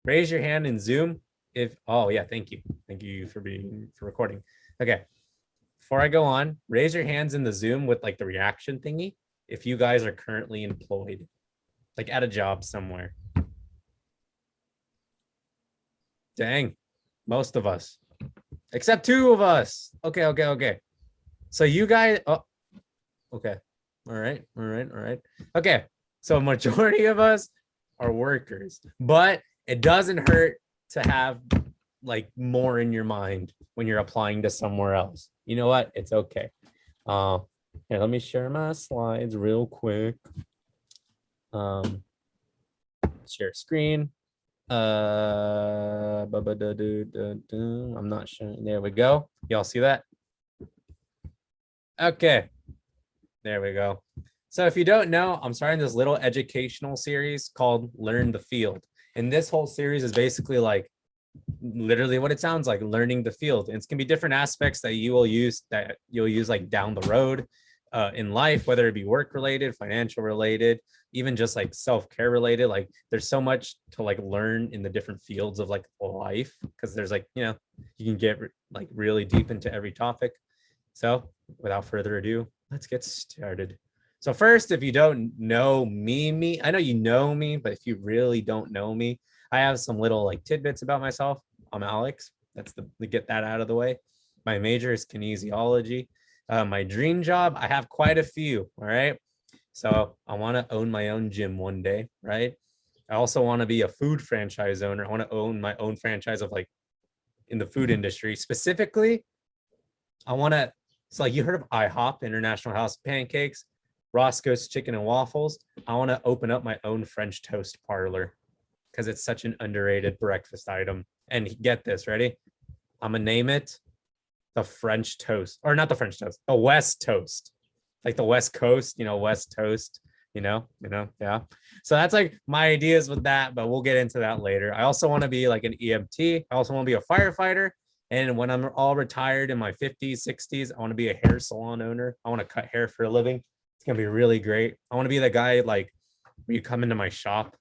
Raise your hand in Zoom if, oh yeah, thank you. Thank you for recording. Okay. Before I go on, raise your hands in the Zoom with like the reaction thingy if you guys are currently employed, like at a job somewhere. Dang, most of us, except 2 of us. Okay. So you guys, oh, okay. All right. Okay. So majority of us are workers, but it doesn't hurt to have like more in your mind when you're applying to somewhere else. You know what? It's okay. Here, let me share my slides real quick. Share screen. I'm not sure. There we go. Y'all see that? Okay. There we go. So if you don't know, I'm starting this little educational series called Learn the Field. And this whole series is basically like literally what it sounds like, learning the field. And it's gonna be different aspects that you'll use like down the road in life, whether it be work related, financial related, even just like self-care related. Like there's so much to like learn in the different fields of like life, because there's like, you know, you can get like really deep into every topic. So without further ado, let's get started. So first, if you don't know me, I know you know me, but if you really don't know me, I have some little like tidbits about myself. I'm Alex. That's to get that out of the way. My major is kinesiology. My dream job, I have quite a few. All right. So I want to own my own gym one day. Right. I also want to be a food franchise owner. I want to own my own franchise of like in the food industry. Specifically, I want to, so like you heard of IHOP, International House of Pancakes, Roscoe's Chicken and Waffles. I want to open up my own French toast parlor because it's such an underrated breakfast item. And get this, ready? I'm gonna name it the French toast, or not the French toast, the West Toast, like the West Coast, you know, West Toast, yeah. So that's like my ideas with that, but we'll get into that later. I also want to be like an EMT. I also want to be a firefighter. And when I'm all retired in my 50s, 60s, I want to be a hair salon owner. I want to cut hair for a living. It's gonna be really great. I want to be the guy like where you come into my shop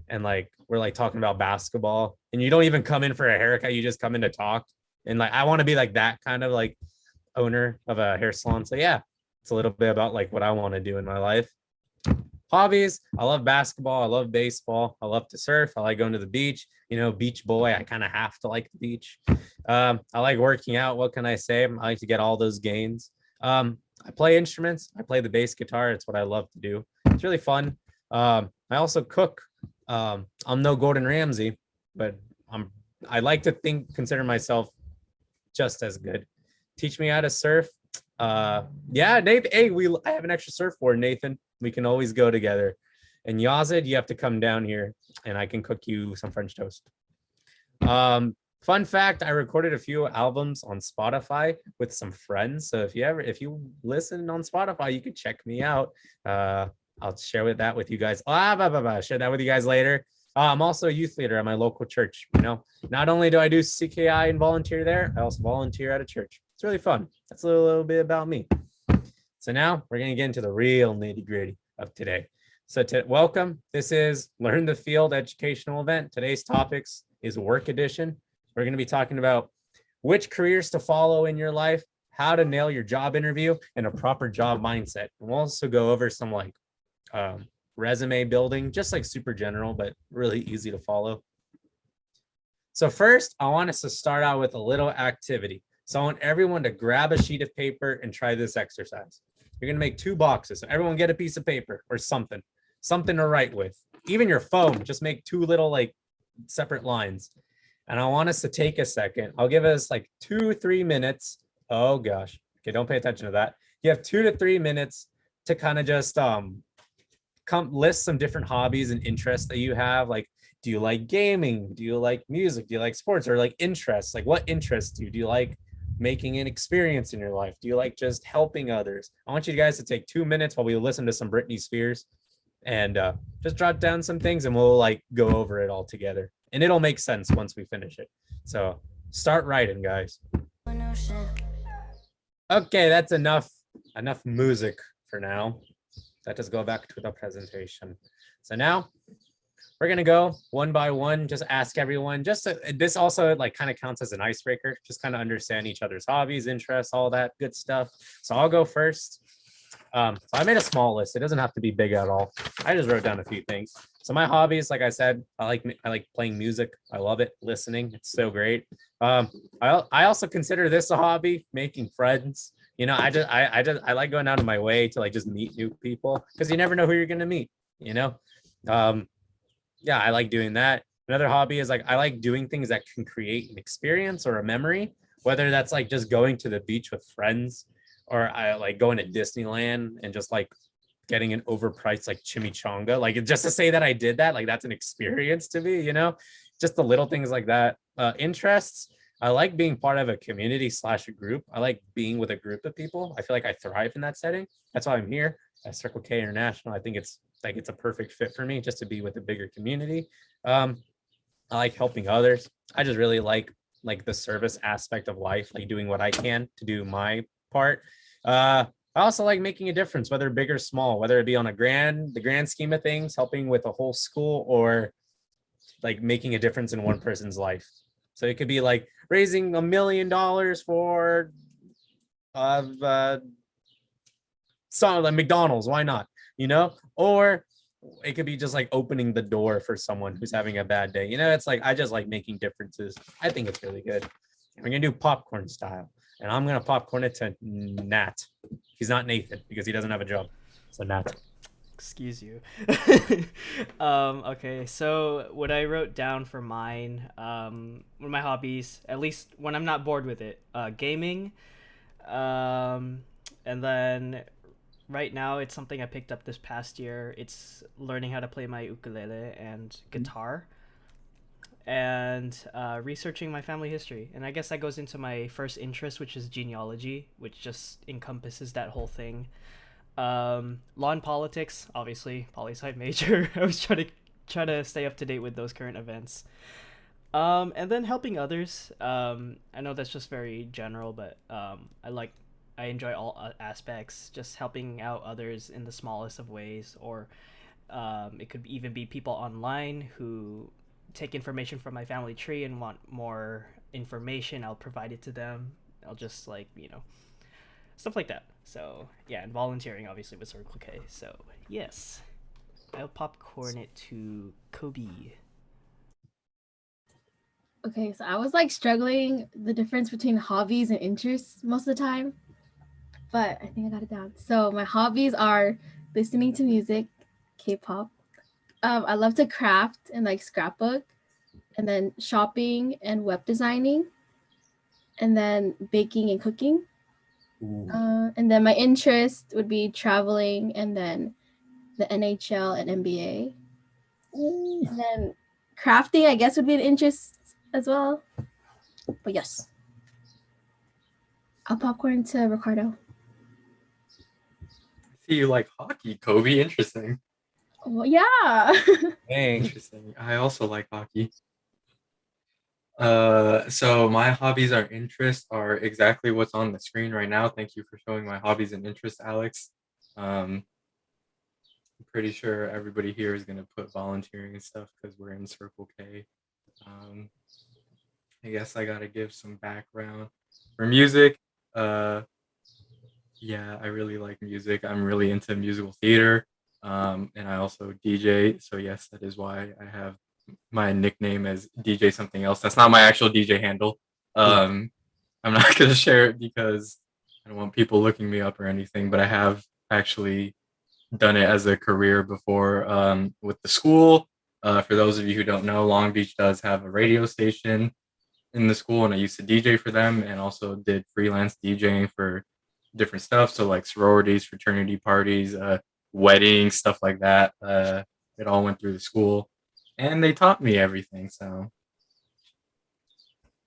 and like we're like talking about basketball and you don't even come in for a haircut, you just come in to talk. And like I want to be like that kind of like owner of a hair salon. So yeah, it's a little bit about like what I want to do in my life. Hobbies, I love basketball, I love baseball, I love to surf, I like going to the beach, you know, beach boy. I kind of have to like the beach. I like working out. What can I say? I like to get all those gains. I play instruments. I play the bass guitar. It's what I love to do. It's really fun. I also cook. I'm no Gordon Ramsay, but I like to consider myself just as good. Teach me how to surf. Yeah, Nathan. Hey, I have an extra surfboard, Nathan. We can always go together. And Yazid, you have to come down here and I can cook you some French toast. Fun fact, I recorded a few albums on Spotify with some friends. So if you listen on Spotify, you could check me out. I'll share that with you guys. Share that with you guys later. I'm also a youth leader at my local church. You know, not only do I do CKI and volunteer there, I also volunteer at a church. It's really fun. That's a little bit about me. So now we're going to get into the real nitty gritty of today. So welcome. This is Learn the Field educational event. Today's topics is work edition. We're going to be talking about which careers to follow in your life, how to nail your job interview, and a proper job mindset. And we'll also go over some like resume building, just like super general, but really easy to follow. So first, I want us to start out with a little activity. So I want everyone to grab a sheet of paper and try this exercise. You're gonna make 2 boxes. So everyone get a piece of paper or something to write with. Even your phone, just make 2 little like separate lines. And I want us to take a second. I'll give us like 2-3 minutes. Oh gosh. Okay, don't pay attention to that. You have 2 to 3 minutes to kind of just list some different hobbies and interests that you have. Like, do you like gaming? Do you like music? Do you like sports? Or like interests? Like what interests you? Do you like making an experience in your life? Do you like just helping others? I want you guys to take 2 minutes while we listen to some Britney Spears and just jot down some things and we'll like go over it all together. And it'll make sense once we finish it. So start writing, guys. Okay, that's enough music for now. Let us go back to the presentation. So now we're gonna go one by one, just ask everyone. This also like kind of counts as an icebreaker, just kind of understand each other's hobbies, interests, all that good stuff. So I'll go first. So I made a small list. It doesn't have to be big at all. I just wrote down a few things. So my hobbies, like I said, I like playing music. I love it. Listening, it's so great. I also consider this a hobby, making friends. I like going out of my way to like just meet new people because you never know who you're gonna meet. You know, yeah, I like doing that. Another hobby is like I like doing things that can create an experience or a memory, whether that's like just going to the beach with friends or I like going to Disneyland and just like getting an overpriced like chimichanga. Like just to say that I did that, like that's an experience to me, just the little things like that. Interests. I like being part of a community slash a group. I like being with a group of people. I feel like I thrive in that setting. That's why I'm here at Circle K International. I think it's a perfect fit for me just to be with a bigger community. I like helping others. I just really like the service aspect of life, like doing what I can to do my part. I also like making a difference, whether big or small, whether it be on the grand scheme of things, helping with a whole school, or like making a difference in one person's life. So it could be like raising $1 million for something like McDonald's, why not? Or it could be just like opening the door for someone who's having a bad day. It's like I just like making differences. I think it's really good. We're gonna do popcorn style, and I'm gonna popcorn it to Nat. He's not Nathan because he doesn't have a job. So Nat. Excuse you. Okay, so what I wrote down for mine, one of my hobbies, at least when I'm not bored with it, gaming. And then right now it's something I picked up this past year. It's learning how to play my ukulele and guitar, and researching my family history. And I guess that goes into my first interest, which is genealogy, which just encompasses that whole thing. Law and politics, obviously, poli sci major. I was trying to stay up to date with those current events. And then helping others. I know that's just very general, but I enjoy all aspects, just helping out others in the smallest of ways, or it could even be people online who take information from my family tree and want more information. I'll provide it to them. I'll just stuff like that. So yeah, and volunteering obviously with Circle K. So yes, I'll popcorn it to Kobe. Okay, so I was like struggling the difference between hobbies and interests most of the time, but I think I got it down. So my hobbies are listening to music, K-pop. I love to craft and like scrapbook, and then shopping and web designing, and then baking and cooking. And then my interest would be traveling, and then the NHL and NBA. And then crafting, I guess, would be an interest as well. But yes, I'll popcorn to Ricardo. See, you like hockey, Kobe. Interesting. Well, yeah. Dang. Interesting. I also like hockey. So my hobbies or interests are exactly what's on the screen right now. Thank you for showing my hobbies and interests, Alex. I'm pretty sure everybody here is gonna put volunteering and stuff because we're in Circle K. I guess I gotta give some background for music. Yeah, I really like music. I'm really into musical theater, and I also DJ. So yes, that is why I have my nickname as DJ something else. That's not my actual DJ handle. I'm not gonna share it because I don't want people looking me up or anything. But I have actually done it as a career before with the school. For those of you who don't know, Long Beach does have a radio station in the school, and I used to DJ for them, and also did freelance DJing for different stuff. So like sororities, fraternity parties, weddings, stuff like that. It all went through the school, and they taught me everything. So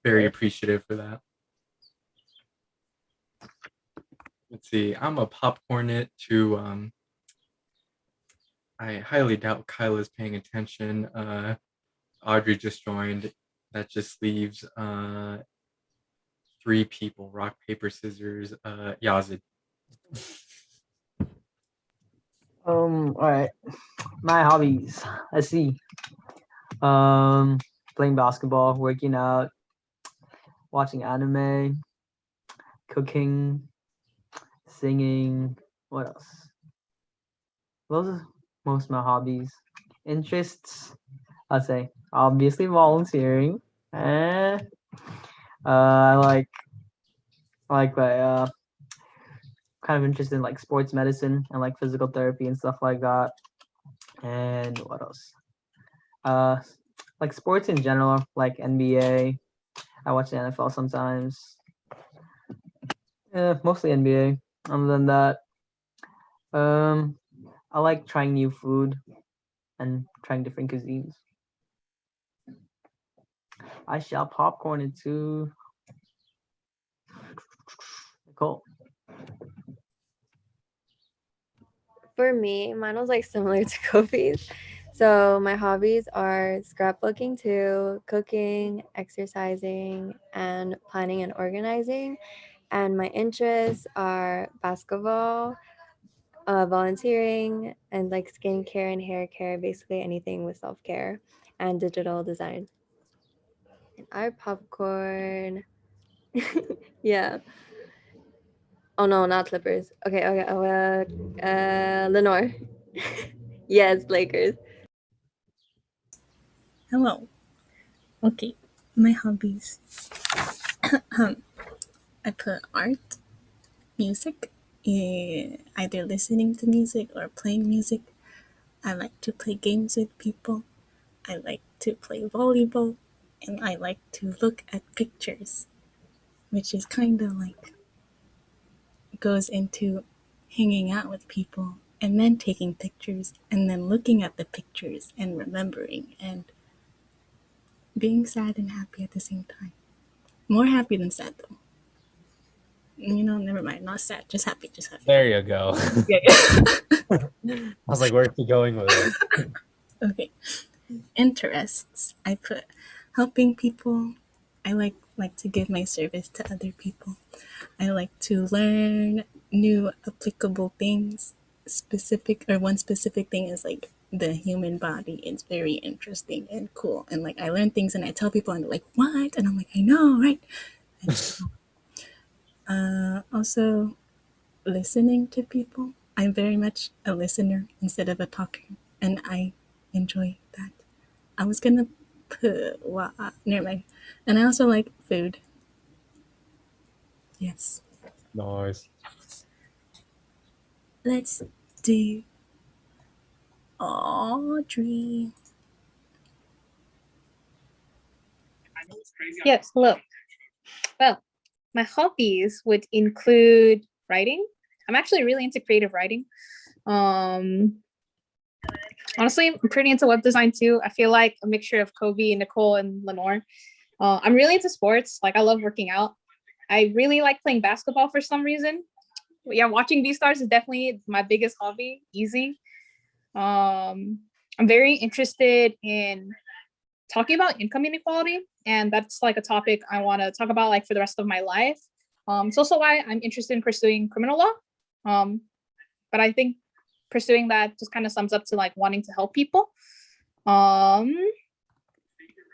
very appreciative for that. Let's see. I'm a popcorn it to. I highly doubt Kyla's paying attention. Audrey just joined. That just leaves 3 people. Rock, paper, scissors. Yazid. All right. My hobbies. Let's see. Playing basketball, working out, watching anime, cooking, singing. What else? Those are most of my hobbies. Interests, I'd say obviously volunteering. Eh, I like kind of interested in like sports medicine and like physical therapy and stuff like that. And what else? Uh, like sports in general, like NBA. I watch the NFL sometimes. Mostly NBA. Other than that, um, I like trying new food and trying different cuisines. I shall popcorn it too. Cool. For me, mine was like similar to Kofi's. So my hobbies are scrapbooking too, cooking, exercising, and planning and organizing. And my interests are basketball, volunteering, and like skincare and hair care, basically anything with self-care and digital design. And our popcorn. Yeah. Oh no, not Clippers. Okay, okay. Lenore. Yes, Lakers. Hello. Okay, my hobbies. I put art, music, either listening to music or playing music. I like to play games with people. I like to play volleyball. And I like to look at pictures, which is kind of like goes into hanging out with people and then taking pictures and then looking at the pictures and remembering and being sad and happy at the same time. More happy than sad though. Never mind. Not sad. Just happy. Just happy. There you go. Yeah. I was like, where's he going with it? Okay. Interests. I put helping people. I like to give my service to other people. I like to learn new applicable things. One specific thing is like the human body. It's very interesting and cool. And like I learn things and I tell people and they're like, what? And I'm like, I know, right? Also listening to people. I'm very much a listener instead of a talker, and I enjoy that. I was gonna put never mind. And I also like food. Yes. Nice. Let's do Audrey. Yes, hello. Well, my hobbies would include writing. I'm actually really into creative writing. Honestly, I'm pretty into web design too. I feel like a mixture of Kobe, Nicole, and Lenore. I'm really into sports. Like I love working out. I really like playing basketball for some reason. But yeah, watching V-Stars is definitely my biggest hobby. Easy. I'm very interested in talking about income inequality, and that's like a topic I want to talk about like for the rest of my life. It's also why I'm interested in pursuing criminal law. But I think pursuing that just kind of sums up to like wanting to help people.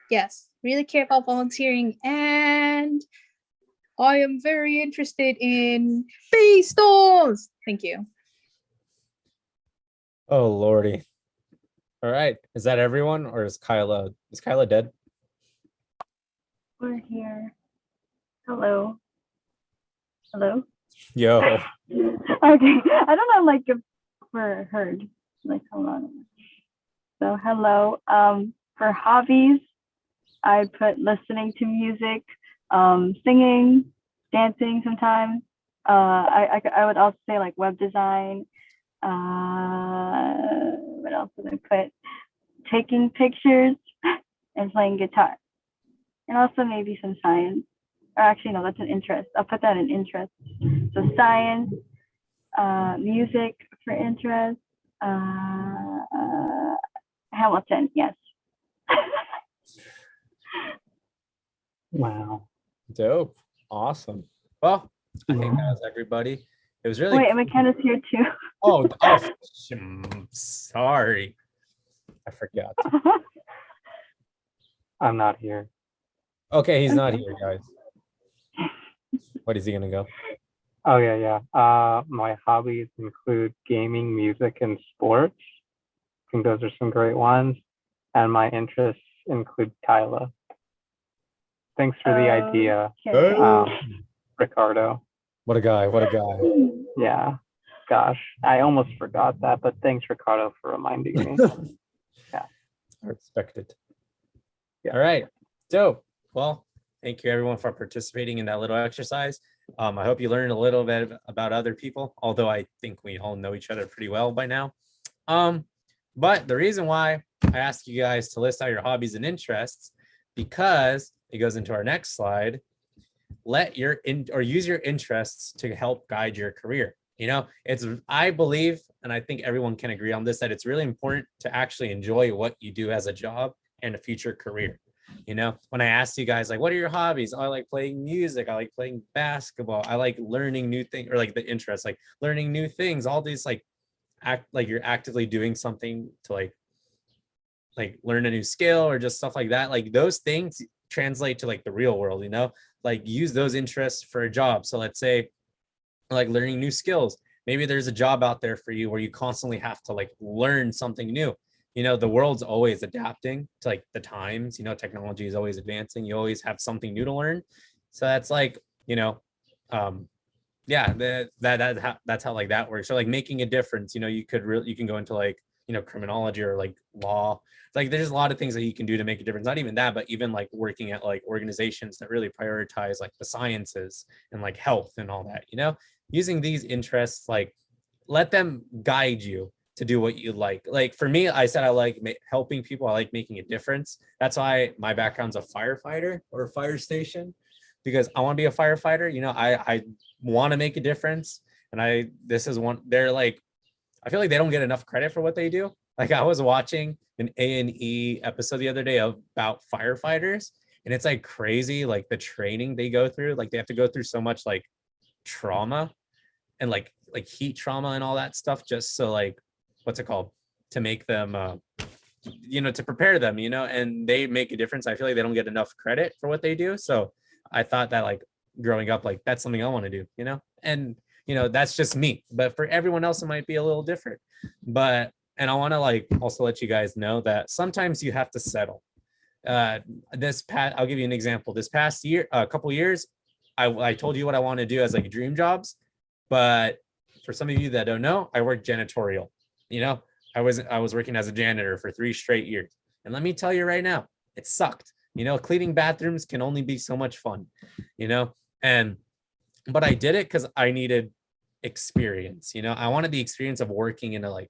Yes, really care about volunteering, and I am very interested in pistols. Thank you. Oh lordy. All right. Is that everyone, or is Kyla dead? We're here. Hello. Hello. Yo. Okay. I don't know, like if we're heard. Like, hold on. So hello. For hobbies, I put listening to music, singing, dancing sometimes. I would also say like web design. What else did I put? Taking pictures and playing guitar. And also maybe some science. Or actually, no, that's an interest. I'll put that in interest. So science, music for interest, Hamilton, yes. Wow. Dope. Awesome. Well, I think that was everybody. It was really Wait, cool. McKenna's here too. Sorry. I forgot. I'm not here. Okay, he's not here, guys. What is he gonna go? Oh yeah. My hobbies include gaming, music, and sports. I think those are some great ones. And my interests include Kyla. Thanks for the idea, Ricardo. What a guy, what a guy. Yeah. Gosh, I almost forgot that, but thanks, Ricardo, for reminding me. I respect it. Yeah. All right. So, well, thank you everyone for participating in that little exercise. I hope you learned a little bit about other people, although I think we all know each other pretty well by now. But the reason why I asked you guys to list out your hobbies and interests, because it goes into our next slide, use your interests to help guide your career. I believe, and I think everyone can agree on this, that it's really important to actually enjoy what you do as a job and a future career. When I asked you guys, like, what are your hobbies? I like playing music. I like playing basketball. I like learning new things, or like the interest, like learning new things, all these like you're actively doing something to like learn a new skill or just stuff like that. Like those things translate to like the real world, like use those interests for a job. So let's say like learning new skills. Maybe there's a job out there for you where you constantly have to like learn something new. The world's always adapting to like the times, technology is always advancing. You always have something new to learn. So that's like, yeah, that's how like that works. So like making a difference, you can go into like, criminology or like law. Like there's a lot of things that you can do to make a difference. Not even that, but even like working at like organizations that really prioritize like the sciences and like health and all that, using these interests, like let them guide you to do what you like. Like for me, I said I like helping people. I like making a difference. That's why my background's a firefighter or a fire station, because I want to be a firefighter. I want to make a difference. And they're like, I feel like they don't get enough credit for what they do. Like I was watching an A&E episode the other day about firefighters, and it's like crazy, like the training they go through. Like they have to go through so much like trauma and like heat trauma and all that stuff, just so like, what's it called, to make them to prepare them, and they make a difference. I feel like they don't get enough credit for what they do. So I thought that like growing up, like that's something I want to do, and that's just me, but for everyone else it might be a little different. And I want to like also let you guys know that sometimes you have to settle. I'll give you an example. This past year, a couple years, I told you what I want to do as like dream jobs, but for some of you that don't know, I work janitorial. I was working as a janitor for 3 straight years, and let me tell you right now, it sucked. Cleaning bathrooms can only be so much fun, but I did it because I needed experience. I wanted the experience of working in like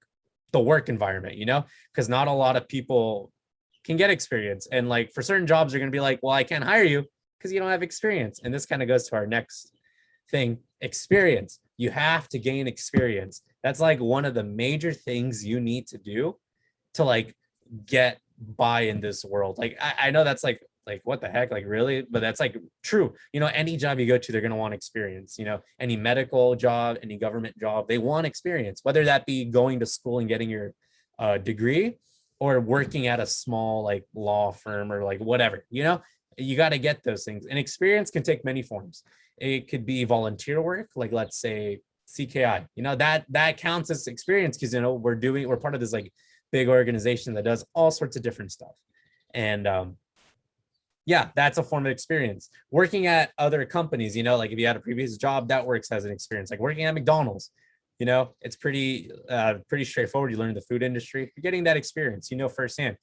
the work environment, because not a lot of people can get experience. And like for certain jobs, they're going to be like, well, I can't hire you because you don't have experience. And this kind of goes to our next thing, experience. You have to gain experience. That's like one of the major things you need to do to like get by in this world. Like I know that's like what the heck, like really, but that's like true. Any job you go to, they're going to want experience. Any medical job, any government job, they want experience, whether that be going to school and getting your degree, or working at a small like law firm, or like whatever. You got to get those things. And experience can take many forms. It could be volunteer work, like let's say CKI, that counts as experience, because we're part of this like big organization that does all sorts of different stuff. And yeah, that's a form of experience. Working at other companies, like if you had a previous job, that works as an experience. Like working at McDonald's, it's pretty straightforward. You learn the food industry, you're getting that experience, firsthand.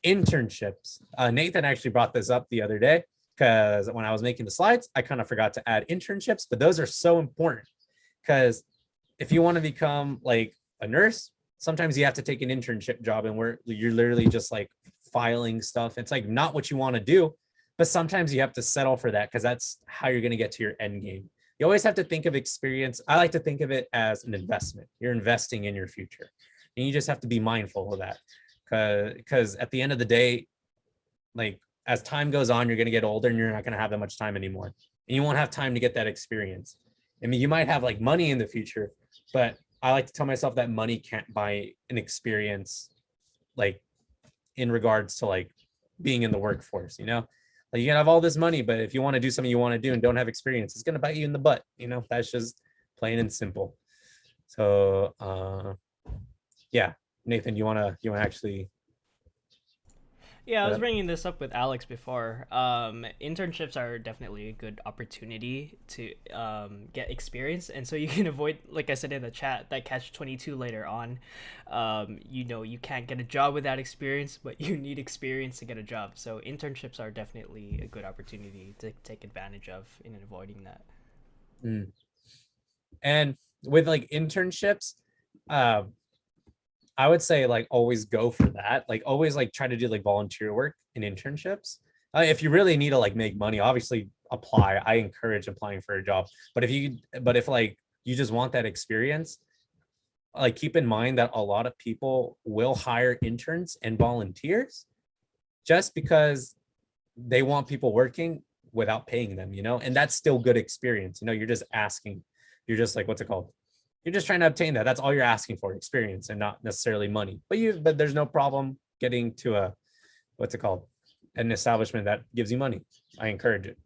Internships. Nathan actually brought this up the other day, because when I was making the slides, I kind of forgot to add internships, but those are so important, because if you want to become like a nurse, sometimes you have to take an internship job, and where you're literally just like filing stuff. It's like not what you want to do, but sometimes you have to settle for that, because that's how you're going to get to your end game. You always have to think of experience. I like to think of it as an investment. You're investing in your future, and you just have to be mindful of that, because at the end of the day, like as time goes on, you're going to get older, and you're not going to have that much time anymore, and you won't have time to get that experience. I mean, you might have like money in the future, but I like to tell myself that money can't buy an experience, like in regards to like being in the workforce, you know? Like you can have all this money, but if you want to do something you want to do and don't have experience, it's gonna bite you in the butt, you know? That's just plain and simple. So yeah, Nathan, you wanna actually Yeah, I was bringing this up with Alex before. Internships are definitely a good opportunity to get experience, and so you can avoid, like I said in the chat, that catch-22 later on. You know, you can't get a job without experience, but you need experience to get a job. So internships are definitely a good opportunity to take advantage of in avoiding that. And with like internships, I would say like always go for that. Like always like try to do like volunteer work in internships. If you really need to like make money, obviously apply. I encourage applying for a job. But if like you just want that experience, like keep in mind that a lot of people will hire interns and volunteers just because they want people working without paying them, you know, and that's still good experience. You know, you're just asking, you're just like, what's it called? You're just trying to obtain that. That's all you're asking for, experience and not necessarily money. But there's no problem getting to a, what's it called? An establishment that gives you money. I encourage it.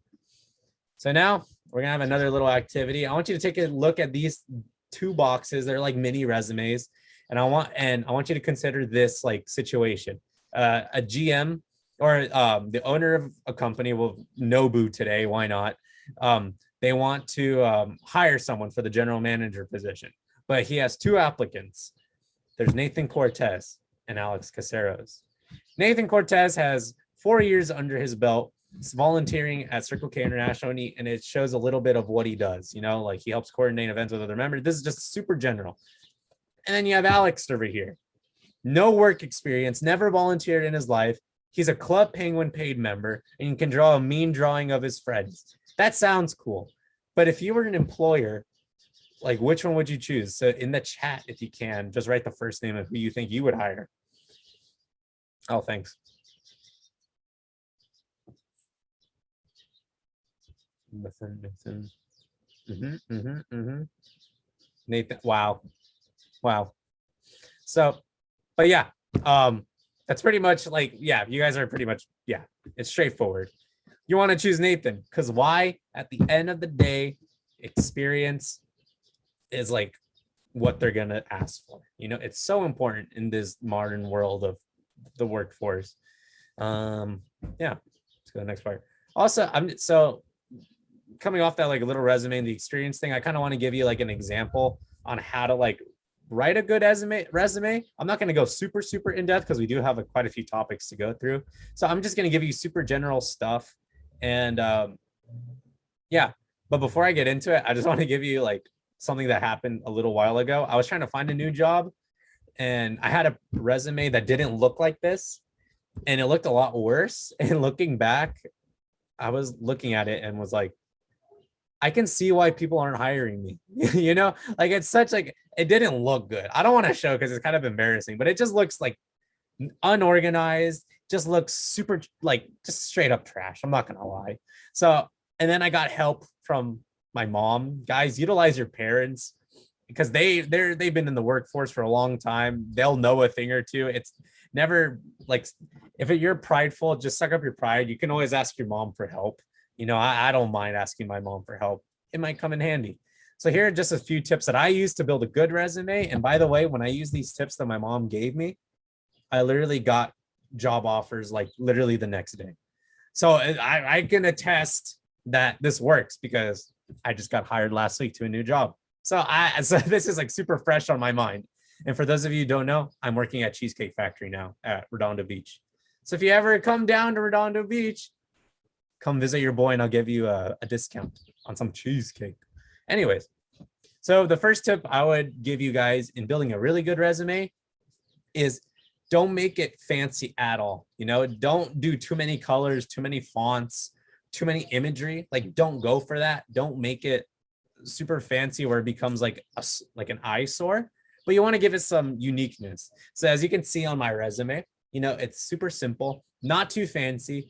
So now we're gonna have another little activity. I want you to take a look at these 2 boxes. They're like mini resumes. And I want you to consider this like situation. A GM or the owner of a company, will Nobu today, why not? They want to hire someone for the general manager position, but he has 2 applicants. There's Nathan Cortez and Alex Caceros. Nathan Cortez has 4 years under his belt. He's volunteering at Circle K International, and it shows a little bit of what he does. You know, like he helps coordinate events with other members. This is just super general. And then you have Alex over here. No work experience, never volunteered in his life. He's a Club Penguin paid member, and you can draw a mean drawing of his friends. That sounds cool. But if you were an employer, like which one would you choose? So in the chat, if you can, just write the first name of who you think you would hire. Oh, thanks. Nathan. Nathan. Wow. So, but yeah, that's pretty much like, yeah, you guys are pretty much, yeah, it's straightforward. You want to choose Nathan because why? At the end of the day, experience is like what they're gonna ask for. You know, it's so important in this modern world of the workforce. Yeah, let's go to the next part. Also, so coming off that like a little resume and the experience thing, I kind of want to give you like an example on how to like write a good resume. I'm not going to go super in depth because we do have quite a few topics to go through. So I'm just going to give you super general stuff. And yeah, but before I get into it, I just want to give you like something that happened a little while ago. I was trying to find a new job and I had a resume that didn't look like this and it looked a lot worse. And looking back, I was looking at it and was like, I can see why people aren't hiring me. You know, like it's such like, it didn't look good. I don't want to show because it's kind of embarrassing, but it just looks like unorganized, just looks super like just straight up trash. I'm not gonna lie. So, and then I got help from my mom. Guys, utilize your parents because they've been in the workforce for a long time. They'll know a thing or two. It's never like, if you're prideful, just suck up your pride. You can always ask your mom for help. You know, I don't mind asking my mom for help. It might come in handy. So here are just a few tips that I use to build a good resume. And by the way, when I use these tips that my mom gave me, I literally got job offers like literally the next day. So I can attest that this works because I just got hired last week to a new job. So this is like super fresh on my mind. And for those of you who don't know, I'm working at Cheesecake Factory now at Redondo Beach. So if you ever come down to Redondo Beach, come visit your boy and I'll give you a discount on some cheesecake. Anyways, so the first tip I would give you guys in building a really good resume is don't make it fancy at all. You know, don't do too many colors, too many fonts, too many imagery. Like, don't go for that. Don't make it super fancy where it becomes like an eyesore, but you want to give it some uniqueness. So as you can see on my resume, you know, it's super simple, not too fancy.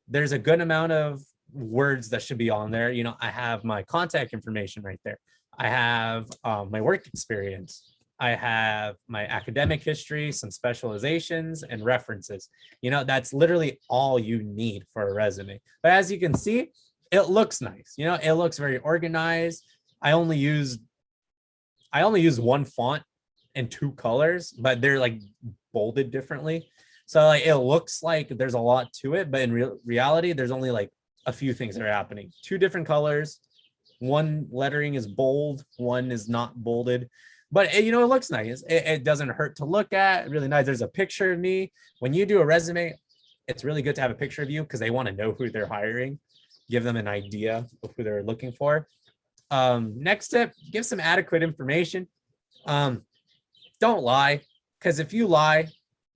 There's a good amount of words that should be on there. You know, I have my contact information right there. I have my work experience. I have my academic history, some specializations, and references. That's literally all you need for a resume. But as you can see, it looks nice. It looks very organized. I only use one font and two colors, but they're like bolded differently. So like it looks like there's a lot to it, but in reality, there's only like a few things that are happening. Two different colors, one lettering is bold, one is not bolded, but it looks nice. It doesn't hurt to look at. Really nice. There's a picture of me. When you do a resume, it's really good to have a picture of you because they want to know who they're hiring, give them an idea of who they're looking for. Next tip, give some adequate information. Don't lie, because if you lie,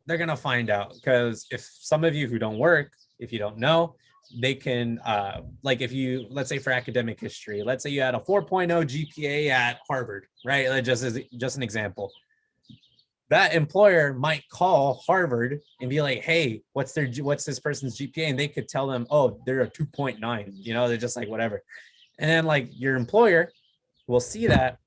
they're gonna find out. Because if some of you who don't work, if you don't know, they can like if you, let's say for academic history, let's say you had a 4.0 GPA at Harvard, right? Just an example. That employer might call Harvard and be like, hey, what's this person's GPA? And they could tell them, oh, they're a 2.9, they're just like whatever. And then like your employer will see that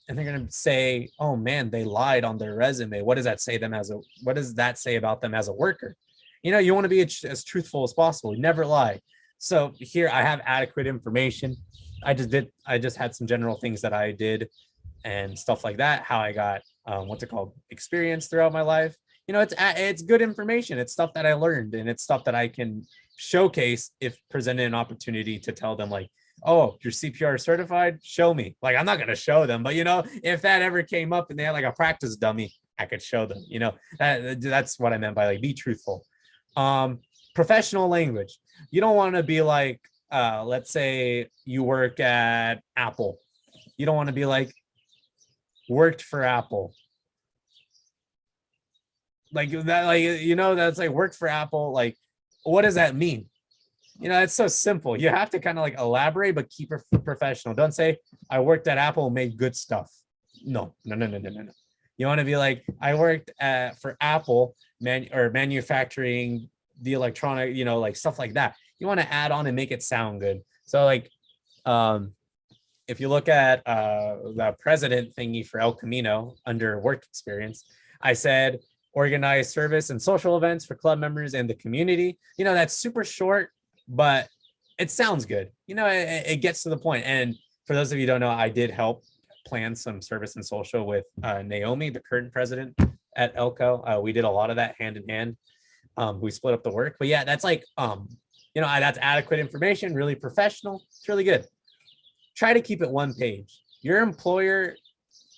and they're gonna say, oh man, they lied on their resume. What does that say about them as a worker? You want to be as truthful as possible. You never lie. So here I have adequate information. I just had some general things that I did and stuff like that, how I got experience throughout my life. It's good information. It's stuff that I learned, and it's stuff that I can showcase if presented an opportunity to tell them like, oh, you're CPR certified, show me. Like, I'm not going to show them, but if that ever came up and they had like a practice dummy, I could show them. That's what I meant by like, be truthful. Professional language. You don't want to be like, let's say you work at Apple. You don't want to be like, worked for Apple. Like that, that's like worked for Apple. Like, what does that mean? It's so simple. You have to kind of like elaborate, but keep it professional. Don't say I worked at Apple and made good stuff. No. You want to be like, I worked for Apple manufacturing the electronic, like stuff like that. You want to add on and make it sound good. So like, if you look at the president thingy for El Camino under work experience, I said organize service and social events for club members and the community. That's super short, but it sounds good. It gets to the point. And for those of you who don't know, I did help plan some service and social with Naomi, the current president at Elko. We did a lot of that hand in hand. We split up the work, but yeah, that's like, that's adequate information, really professional. It's really good. Try to keep it one page. Your employer,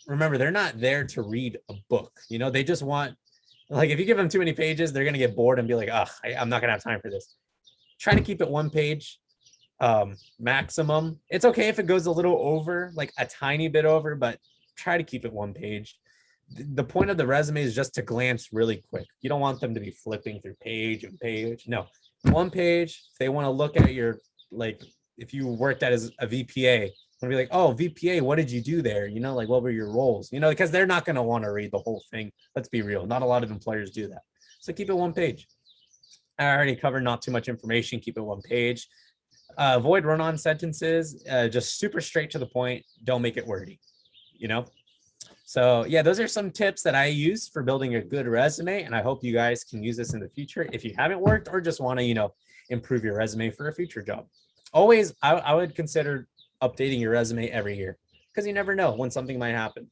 remember, they're not there to read a book. They just want, like, if you give them too many pages, they're going to get bored and be like, I'm not going to have time for this. Try to keep it one page maximum. It's okay if it goes a little over, like a tiny bit over, but try to keep it one page. The point of the resume is just to glance really quick. You don't want them to be flipping through page and page. No, one page. If they want to look at your, like, if you worked as a VPA, want to be like, oh, VPA, what did you do there? Like, what were your roles? Because they're not going to want to read the whole thing. Let's be real. Not a lot of employers do that. So keep it one page. I already covered not too much information. Keep it one page. Avoid run-on sentences. Just super straight to the point. Don't make it wordy. So yeah, those are some tips that I use for building a good resume, and I hope you guys can use this in the future if you haven't worked or just want to, improve your resume for a future job. Always, I would consider updating your resume every year because you never know when something might happen.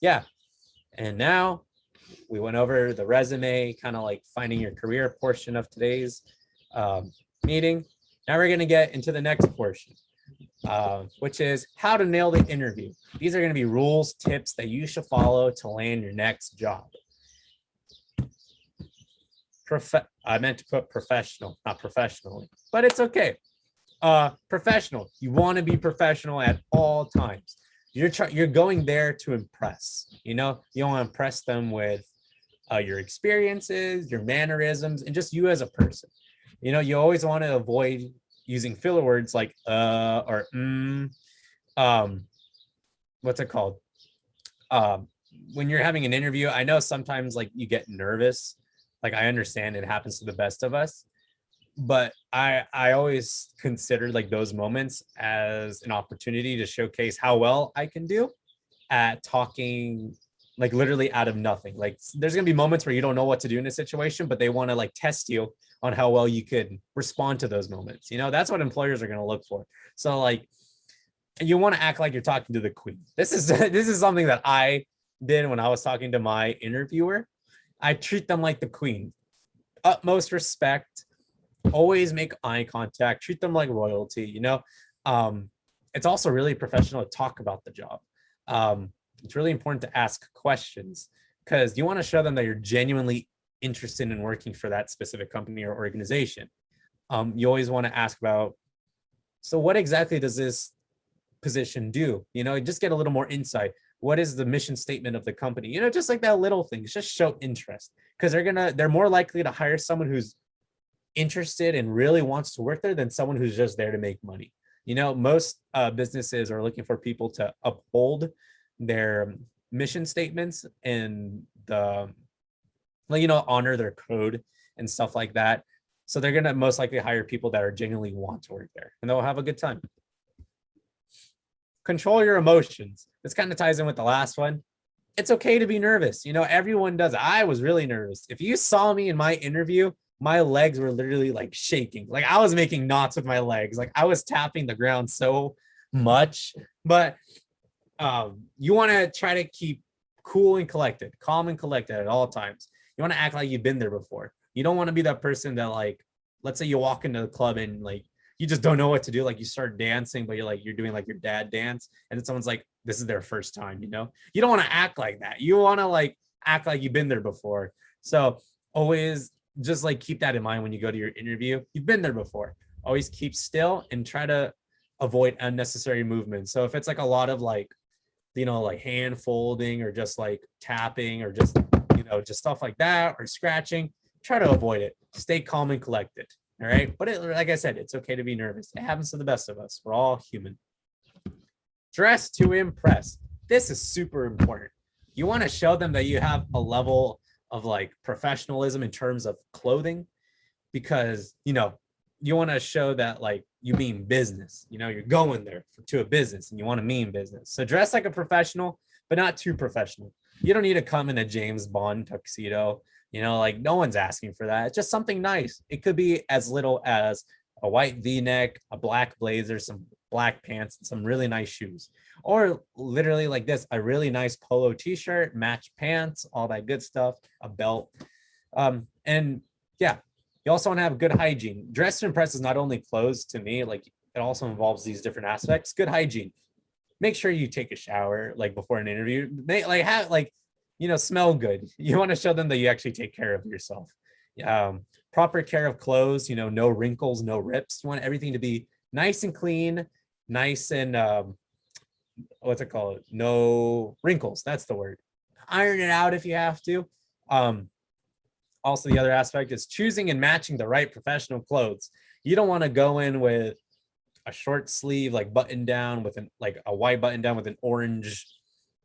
Yeah, and now we went over the resume, kind of like finding your career portion of today's meeting. Now we're going to get into the next portion, which is how to nail the interview. These are going to be rules, tips that you should follow to land your next job. I meant to put professional, not professionally, but it's okay. Professional. You want to be professional at all times. You're going there to impress. You don't want to impress them with your experiences, your mannerisms, and just you as a person. You always want to avoid using filler words like or what's it called? When you're having an interview, I know sometimes like you get nervous. Like, I understand, it happens to the best of us. but I always consider like those moments as an opportunity to showcase how well I can do at talking like literally out of nothing. Like there's gonna be moments where you don't know what to do in a situation, but they want to like test you on how well you could respond to those moments. You know, that's what employers are gonna look for. So like you want to act like you're talking to the queen. This is this is something that I did when I was talking to my interviewer. I treat them like the queen. Utmost respect, always make eye contact, treat them like royalty, you know. It's also really professional to talk about the job. It's really important to ask questions because you want to show them that you're genuinely interested in working for that specific company or organization. You always want to ask about, so what exactly does this position do? You know, just get a little more insight. What is the mission statement of the company? You know, just like that little thing, just show interest because they're more likely to hire someone who's interested and really wants to work there than someone who's just there to make money. You know, most businesses are looking for people to uphold their mission statements and the, like, you know, honor their code and stuff like that. So they're going to most likely hire people that are genuinely want to work there and they'll have a good time. Control your emotions. This kind of ties in with the last one. It's okay to be nervous. You know, everyone does. I was really nervous. If you saw me in my interview, my legs were literally like shaking. Like I was making knots with my legs. Like I was tapping the ground so much. But you want to try to keep cool and collected, calm and collected at all times. You want to act like you've been there before. You don't want to be that person that, like, let's say you walk into the club and like you just don't know what to do. Like you start dancing, but you're doing like your dad dance. And then someone's like, this is their first time, you know? You don't want to act like that. You want to like act like you've been there before. So always just like keep that in mind when you go to your interview. You've been there before. Always keep still and try to avoid unnecessary movements. So if it's like a lot of like, you know, like hand folding or just like tapping or just, you know, just stuff like that or scratching, try to avoid it. Stay calm and collected. All right. But like I said, it's okay to be nervous. It happens to the best of us. We're all human. Dress to impress. This is super important. You want to show them that you have a level of like professionalism in terms of clothing because, you know, you want to show that like you mean business. You know, you're going there to a business and you want to mean business. So dress like a professional, but not too professional. You don't need to come in a James Bond tuxedo. You know, like no one's asking for that. It's just something nice. It could be as little as a white V-neck, a black blazer, some black pants, and some really nice shoes. Or literally like this, a really nice polo t-shirt, match pants, all that good stuff, a belt. And yeah, you also want to have good hygiene. Dress to impress is not only clothes to me, like it also involves these different aspects. Good hygiene. Make sure you take a shower like before an interview. Like have like, you know, smell good. You want to show them that you actually take care of yourself. Proper care of clothes, you know, no wrinkles, no rips. You want everything to be nice and clean, nice and what's it called? No wrinkles. That's the word. Iron it out if you have to. Also, the other aspect is choosing and matching the right professional clothes. You don't want to go in with a short sleeve, like button down with like a white button down with an orange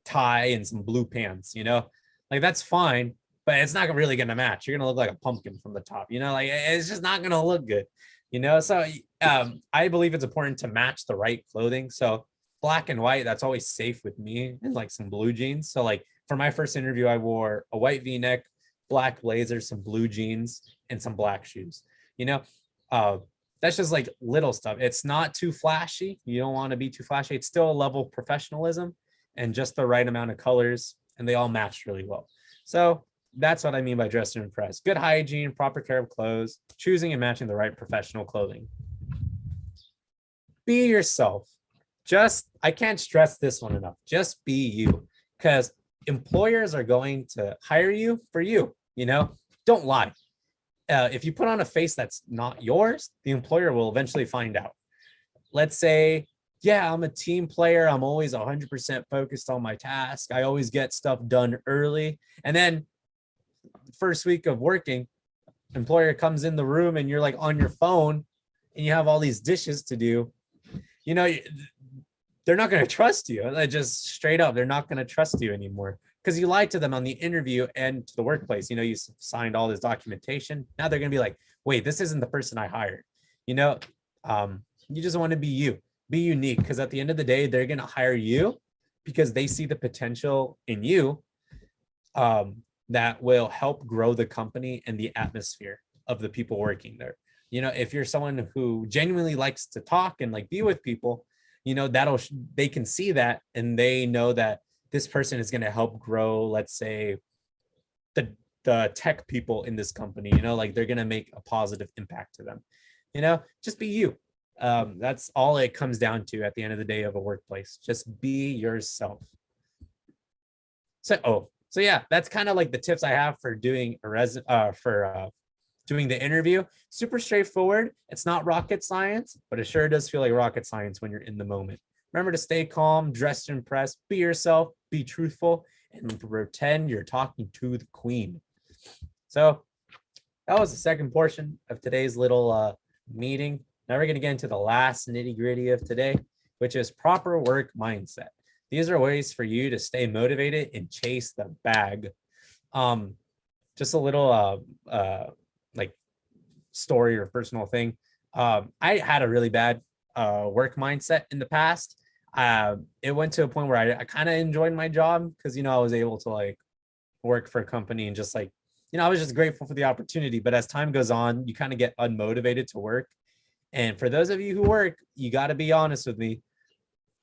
tie and some blue pants, you know, like that's fine, but it's not really going to match. You're going to look like a pumpkin from the top, you know, like it's just not going to look good, you know? So I believe it's important to match the right clothing. So black and white, that's always safe with me, and like some blue jeans. So like for my first interview, I wore a white V-neck, black blazer, some blue jeans, and some black shoes, you know? That's just like little stuff. It's not too flashy. You don't want to be too flashy. It's still a level of professionalism and just the right amount of colors, and they all match really well. So that's what I mean by dress to impress. Good hygiene, proper care of clothes, choosing and matching the right professional clothing. Be yourself. I can't stress this one enough. Just be you, because employers are going to hire you for you, you know? Don't lie. If you put on a face that's not yours, the employer will eventually find out. Let's say, yeah, I'm a team player. I'm always 100% focused on my task. I always get stuff done early. And then first week of working, employer comes in the room and you're like on your phone and you have all these dishes to do. You know, they're not going to trust you. Just straight up, they're not going to trust you anymore because you lied to them on the interview and to the workplace. You know, you signed all this documentation. Now they're going to be like, wait, this isn't the person I hired. You know, you just want to be unique, because at the end of the day, they're going to hire you because they see the potential in you, that will help grow the company and the atmosphere of the people working there. You know, if you're someone who genuinely likes to talk and like be with people, you know, they can see that, and they know that this person is going to help grow, let's say, the tech people in this company, you know, like they're going to make a positive impact to them. You know, just be you. That's all it comes down to at the end of the day of a workplace. Just be yourself. So yeah, that's kind of like the tips I have for doing doing the interview. Super straightforward. It's not rocket science, but it sure does feel like rocket science when you're in the moment. Remember to stay calm, dress to impress, be yourself, be truthful, and pretend you're talking to the queen. So that was the second portion of today's little meeting. Now we're going to get into the last nitty gritty of today, which is proper work mindset. These are ways for you to stay motivated and chase the bag. Just a little like story or personal thing. I had a really bad work mindset in the past. It went to a point where I kind of enjoyed my job because, you know, I was able to like work for a company and just like, you know, I was just grateful for the opportunity. But as time goes on, you kind of get unmotivated to work. And for those of you who work, you got to be honest with me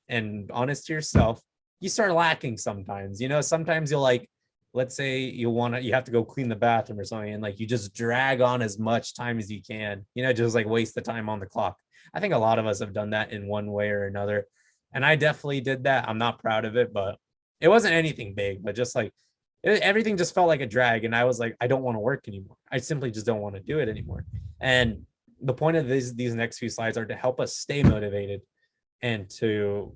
and honest to yourself. You start lacking sometimes, you know, sometimes you'll like, let's say you have to go clean the bathroom or something, and like you just drag on as much time as you can, you know, just like waste the time on the clock. I think a lot of us have done that in one way or another. And I definitely did that. I'm not proud of it, but it wasn't anything big, but just like everything just felt like a drag. And I was like, I don't want to work anymore. I simply just don't want to do it anymore. And the point of these next few slides are to help us stay motivated and to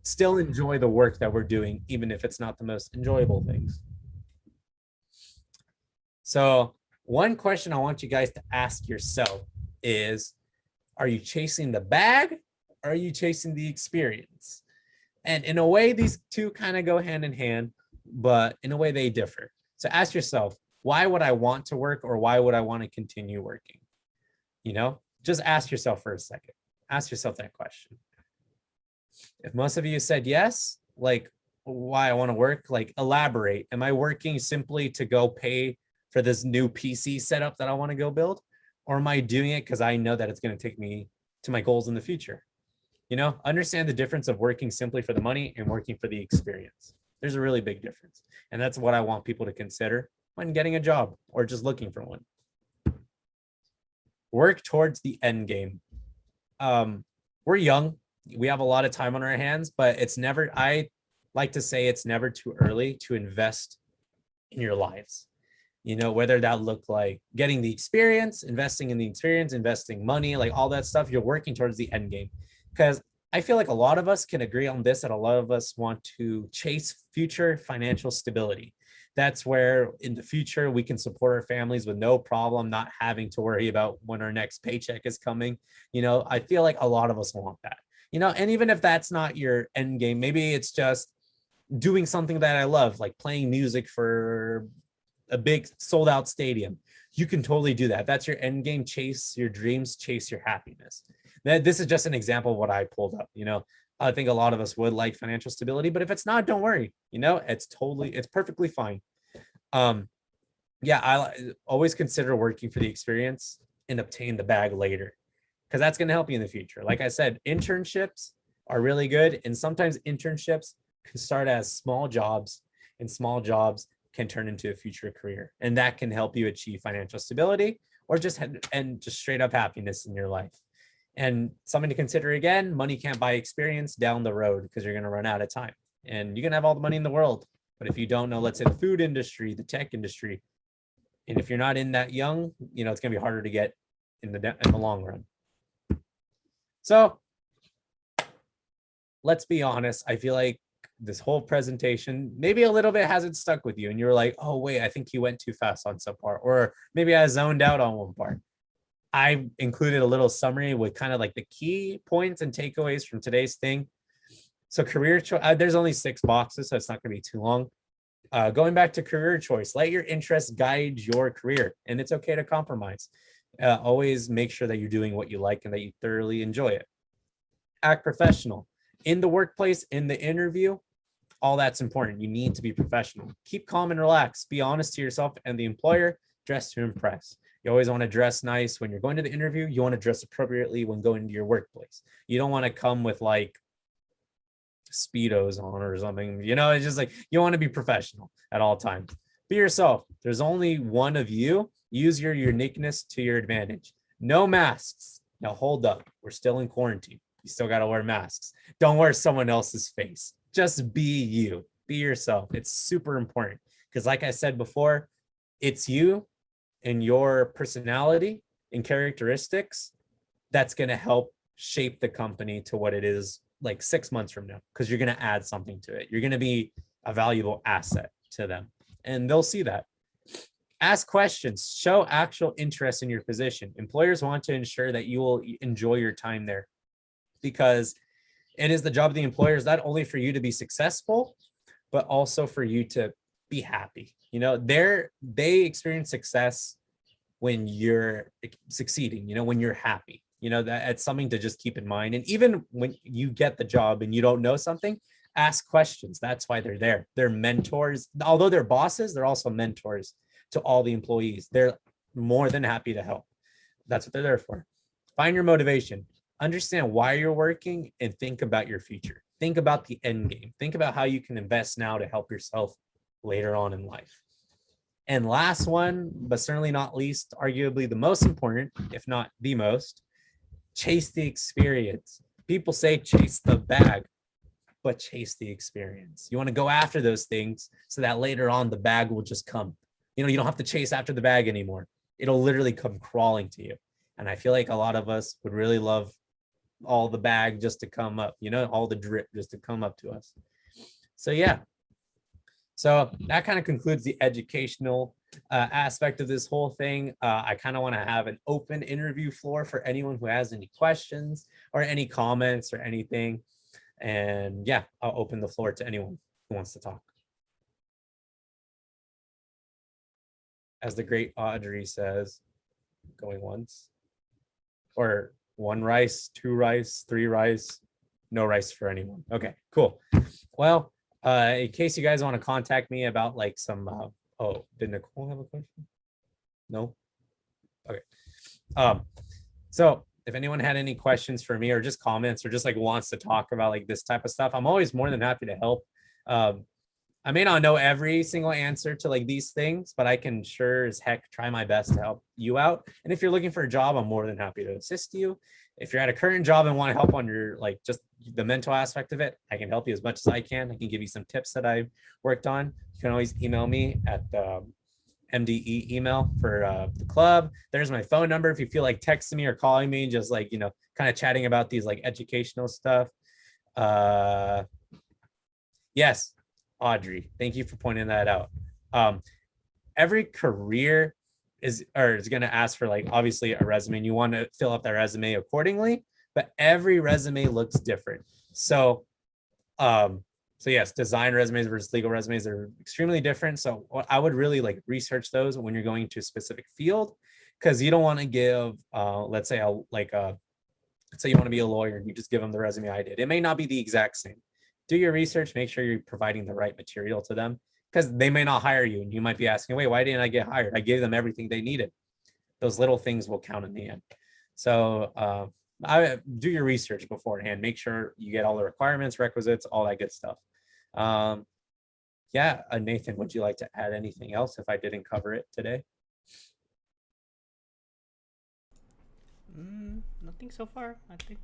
still enjoy the work that we're doing, even if it's not the most enjoyable things. So one question I want you guys to ask yourself is, are you chasing the bag or are you chasing the experience? And in a way, these two kind of go hand in hand, but in a way they differ. So ask yourself, why would I want to work, or why would I want to continue working? You know, just ask yourself for a second. Ask yourself that question. If most of you said yes, like why I want to work, like elaborate. Am I working simply to go pay for this new PC setup that I want to go build? Or am I doing it because I know that it's going to take me to my goals in the future? You know, understand the difference of working simply for the money and working for the experience. There's a really big difference. And that's what I want people to consider when getting a job or just looking for one. Work towards the end game. We're young. We have a lot of time on our hands, but I like to say it's never too early to invest in your lives. You know, whether that look like getting the experience, investing in the experience, investing money, like all that stuff, you're working towards the end game. Because I feel like a lot of us can agree on this, that a lot of us want to chase future financial stability. That's where in the future we can support our families with no problem, not having to worry about when our next paycheck is coming. You know, I feel like a lot of us want that. You know, and even if that's not your end game, maybe it's just doing something that I love, like playing music for a big sold out stadium. You can totally do that. That's your end game. Chase your dreams, chase your happiness. This is just an example of what I pulled up. You know, I think a lot of us would like financial stability, but if it's not, don't worry. You know, it's perfectly fine. Yeah, I always consider working for the experience and obtain the bag later, because that's going to help you in the future. Like I said, internships are really good. And sometimes internships can start as small jobs, and small jobs can turn into a future career. And that can help you achieve financial stability or just straight up happiness in your life. And something to consider again, money can't buy experience down the road, because you're going to run out of time. And you can have all the money in the world, but if you don't know, let's say the food industry, the tech industry, and if you're not in that young, you know, it's going to be harder to get in the long run. So let's be honest. I feel like this whole presentation, maybe a little bit hasn't stuck with you, and you're like, oh wait, I think you went too fast on some part, or maybe I zoned out on one part. I included a little summary with kind of like the key points and takeaways from today's thing. So career choice, there's only 6 boxes, so it's not going to be too long. Going back to career choice, let your interests guide your career, and it's okay to compromise. Always make sure that you're doing what you like and that you thoroughly enjoy it. Act professional in the workplace, in the interview. All that's important. You need to be professional. Keep calm and relaxed. Be honest to yourself and the employer. Dress to impress. You always want to dress nice when you're going to the interview. You want to dress appropriately when going to your workplace. You don't want to come with like Speedos on or something. You know, it's just like you want to be professional at all times. Be yourself. There's only one of you. Use your uniqueness to your advantage. No masks. Now hold up. We're still in quarantine. You still got to wear masks. Don't wear someone else's face. Just be you. Be yourself. It's super important because like I said before, it's you and your personality and characteristics that's going to help shape the company to what it is like 6 months from now, because you're going to add something to it. You're going to be a valuable asset to them and they'll see that. Ask questions, show actual interest in your position. Employers want to ensure that you will enjoy your time there because it is the job of the employers, not only for you to be successful, but also for you to be happy. You know, they experience success when you're succeeding, you know, when you're happy, you know, that's something to just keep in mind. And even when you get the job and you don't know something, ask questions. That's why they're there. They're mentors. Although they're bosses, they're also mentors to all the employees. They're more than happy to help. That's what they're there for. Find your motivation. Understand why you're working and think about your future. Think about the end game. Think about how you can invest now to help yourself later on in life. And last one, but certainly not least, arguably the most important, if not the most, chase the experience. People say chase the bag, but chase the experience. You want to go after those things so that later on the bag will just come. You know, you don't have to chase after the bag anymore. It'll literally come crawling to you. And I feel like a lot of us would really love all the bag just to come up, you know, all the drip just to come up to us. So yeah. So that kind of concludes the educational aspect of this whole thing. I kind of want to have an open interview floor for anyone who has any questions or any comments or anything. And yeah, I'll open the floor to anyone who wants to talk. As the great Audrey says, going once, or 1 rice, 2 rice, 3 rice, no rice for anyone. Okay, cool. Well, in case you guys want to contact me about like some, oh, did Nicole have a question? No? Okay. So if anyone had any questions for me or just comments or just like wants to talk about like this type of stuff, I'm always more than happy to help. I may not know every single answer to like these things, but I can sure as heck try my best to help you out. And if you're looking for a job, I'm more than happy to assist you. If you're at a current job and want to help on your like just the mental aspect of it, I can help you as much as I can. I can give you some tips that I've worked on. You can always email me at the MDE email for the club. There's my phone number if you feel like texting me or calling me, just like, you know, kind of chatting about these like educational stuff. Yes, Audrey, thank you for pointing that out. Every career is going to ask for like obviously a resume, and you want to fill up that resume accordingly, but every resume looks different. So yes, design resumes versus legal resumes are extremely different. So I would really like research those when you're going to a specific field, because you don't want to give let's say let's say you want to be a lawyer and you just give them the resume I did. It may not be the exact same. Do your research, make sure you're providing the right material to them, because they may not hire you and you might be asking, wait, why didn't I get hired? I gave them everything they needed. Those little things will count in the end. So I do your research beforehand. Make sure you get all the requirements, requisites, all that good stuff. Yeah, Nathan, would you like to add anything else if I didn't cover it today? Nothing so far, I think.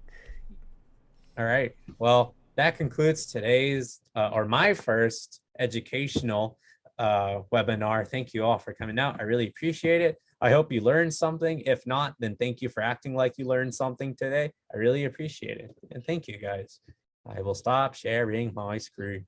All right. Well, that concludes today's or my first educational webinar. Thank you all for coming out. I really appreciate it. I hope you learned something. If not, then thank you for acting like you learned something today. I really appreciate it. And thank you guys. I will stop sharing my screen.